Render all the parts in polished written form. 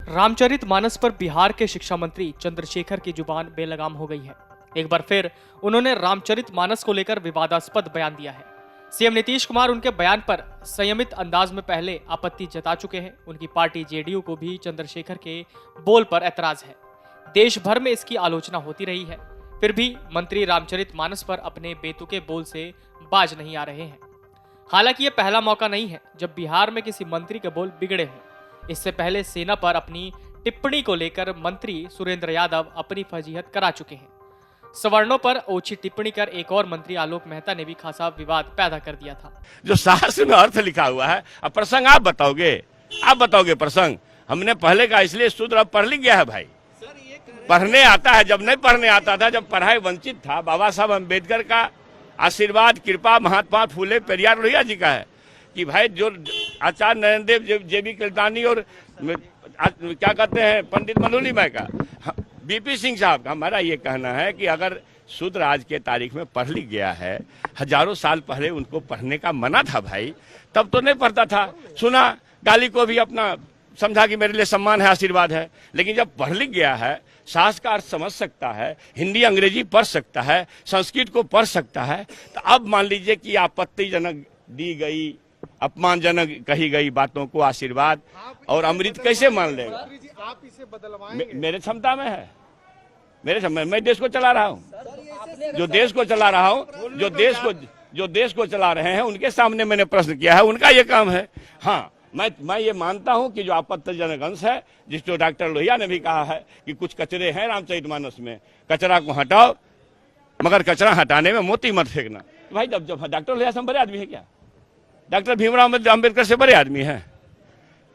रामचरितमानस पर बिहार के शिक्षा मंत्री चंद्रशेखर की जुबान बेलगाम हो गई है। एक बार फिर उन्होंने रामचरितमानस को लेकर विवादास्पद बयान दिया है। सीएम नीतीश कुमार उनके बयान पर संयमित अंदाज में पहले आपत्ति जता चुके हैं। उनकी पार्टी जेडीयू को भी चंद्रशेखर के बोल पर ऐतराज है। देश भर में इसकी आलोचना होती रही है, फिर भी मंत्री रामचरितमानस पर अपने बेतुके बोल से बाज नहीं आ रहे हैं। हालांकि ये पहला मौका नहीं है जब बिहार में किसी मंत्री के बोल बिगड़े हों। इससे पहले सेना पर अपनी टिप्पणी को लेकर मंत्री सुरेंद्र यादव अपनी फजीहत करा चुके हैं। सवर्णों पर ओछी टिप्पणी कर एक और मंत्री आलोक मेहता ने भी खासा विवाद पैदा कर दिया था। जो शास्त्र में अर्थ लिखा हुआ है, अब प्रसंग आप बताओगे प्रसंग। हमने पहले का इसलिए शूद्र अब पढ़ लिख गया है भाई, पढ़ने आता है। जब नहीं पढ़ने आता था, जब पढ़ाई वंचित था, बाबा साहब अम्बेडकर का आशीर्वाद कृपा महात्मा फूले पेरियार लोहिया जी का है कि भाई जो आचार्य नरेंद्र देव जेबी किल्तानी और क्या कहते हैं पंडित मनोली भाई का, बीपी सिंह साहब का, हमारा ये कहना है कि अगर शूद्र आज के तारीख में पढ़ लिख गया है, हजारों साल पहले उनको पढ़ने का मना था भाई, तब तो नहीं पढ़ता था। सुना गाली को भी अपना समझा कि मेरे लिए सम्मान है, आशीर्वाद है। लेकिन जब पढ़ लिख गया है, शास्त्र का अर्थ समझ सकता है, हिंदी अंग्रेजी पढ़ सकता है, संस्कृत को पढ़ सकता है, तो अब मान लीजिए कि आपत्तिजनक दी गई, अपमानजनक कही गई बातों को आशीर्वाद और अमृत कैसे मान लेगा? आप इसे बदलवाएंगे? मेरे क्षमता में है, मेरे क्षमता, मैं देश को चला रहा हूँ। जो देश को चला रहा हूँ, जो देश को चला रहे हैं, उनके सामने मैंने प्रश्न किया है, उनका ये काम है। हाँ, मैं ये मानता हूं कि जो आपत्तिजनक अंश है, जिसको डॉक्टर लोहिया ने भी कहा है कि कुछ कचरे हैं रामचरितमानस में, कचरा को हटाओ, मगर कचरा हटाने में मोती मत फेंकना। भाई जब डॉक्टर लोहिया से बड़े आदमी है क्या? डॉक्टर भीमराव अम्बेडकर से बड़े आदमी है।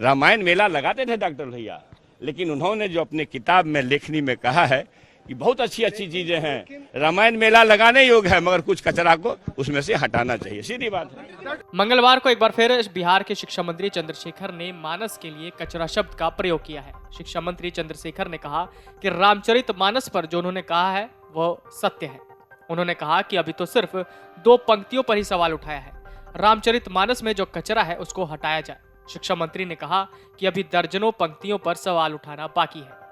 रामायण मेला लगाते थे डॉक्टर लोहिया, लेकिन उन्होंने जो अपने किताब में लेखनी में कहा है कि बहुत अच्छी अच्छी चीजें हैं, रामायण मेला लगाने योग्य है, मगर कुछ कचरा को उसमें से हटाना चाहिए, सीधी बात है। मंगलवार को एक बार फिर बिहार के शिक्षा मंत्री चंद्रशेखर ने मानस के लिए कचरा शब्द का प्रयोग किया है। शिक्षा मंत्री चंद्रशेखर ने कहा कि रामचरितमानस पर जो उन्होंने कहा है वो सत्य है। उन्होंने कहा कि अभी तो सिर्फ 2 पंक्तियों पर ही सवाल उठाया है, रामचरितमानस में जो कचरा है उसको हटाया जाए। शिक्षा मंत्री ने कहा कि अभी दर्जनों पंक्तियों पर सवाल उठाना बाकी है।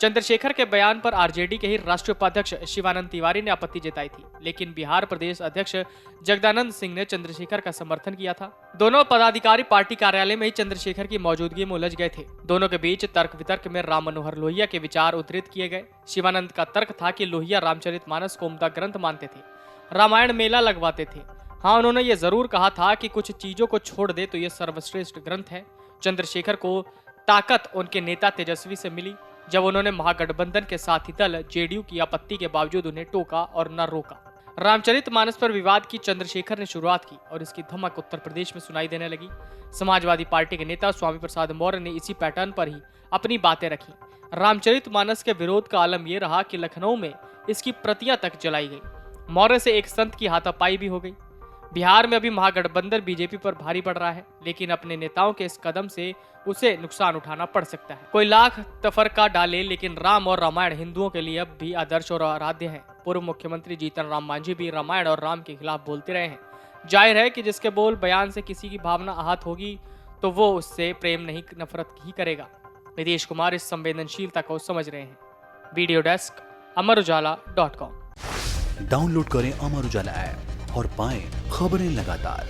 चंद्रशेखर के बयान पर आरजेडी के ही राष्ट्रीय उपाध्यक्ष शिवानंद तिवारी ने आपत्ति जताई थी, लेकिन बिहार प्रदेश अध्यक्ष जगदानंद सिंह ने चंद्रशेखर का समर्थन किया था। दोनों पदाधिकारी पार्टी कार्यालय में ही चंद्रशेखर की मौजूदगी में उलझ गए थे। दोनों के बीच तर्क वितर्क में राम मनोहर लोहिया के विचार उद्धृत किए गए। शिवानंद का तर्क था कि लोहिया रामचरितमानस को उम्दा ग्रंथ मानते थे, रामायण मेला लगवाते थे। हाँ, उन्होंने ये जरूर कहा था कि कुछ चीजों को छोड़ दे तो ये सर्वश्रेष्ठ ग्रंथ है। चंद्रशेखर को ताकत उनके नेता तेजस्वी से मिली जब उन्होंने महागठबंधन के साथी दल जेडीयू की आपत्ति के बावजूद उन्हें टोका और न रोका। रामचरितमानस पर विवाद की चंद्रशेखर ने शुरुआत की और इसकी धमक उत्तर प्रदेश में सुनाई देने लगी। समाजवादी पार्टी के नेता स्वामी प्रसाद मौर्य ने इसी पैटर्न पर ही अपनी बातें रखी। रामचरितमानस के विरोध का आलम यह रहा कि लखनऊ में इसकी प्रतियां तक जलाई गई। मौर्य से एक संत की हाथापाई भी हो गई। बिहार में अभी महागठबंधन बीजेपी पर भारी पड़ रहा है, लेकिन अपने नेताओं के इस कदम से उसे नुकसान उठाना पड़ सकता है। कोई लाख तफरका डाले, लेकिन राम और रामायण हिंदुओं के लिए अब भी आदर्श और आराध्य है। पूर्व मुख्यमंत्री जीतन राम मांझी भी रामायण और राम के खिलाफ बोलते रहे हैं। जाहिर है कि जिसके बोल बयान से किसी की भावना आहत होगी तो वो उससे प्रेम नहीं नफरत ही करेगा। नीतीश कुमार इस संवेदनशीलता को समझ रहे हैं। Video desk amarujala.com। डाउनलोड करें अमर उजाला ऐप और पाएं खबरें लगातार।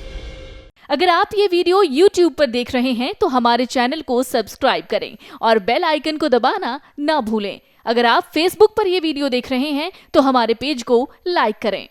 अगर आप ये वीडियो YouTube पर देख रहे हैं तो हमारे चैनल को सब्सक्राइब करें और बेल आइकन को दबाना ना भूलें। अगर आप Facebook पर ये वीडियो देख रहे हैं तो हमारे पेज को लाइक करें।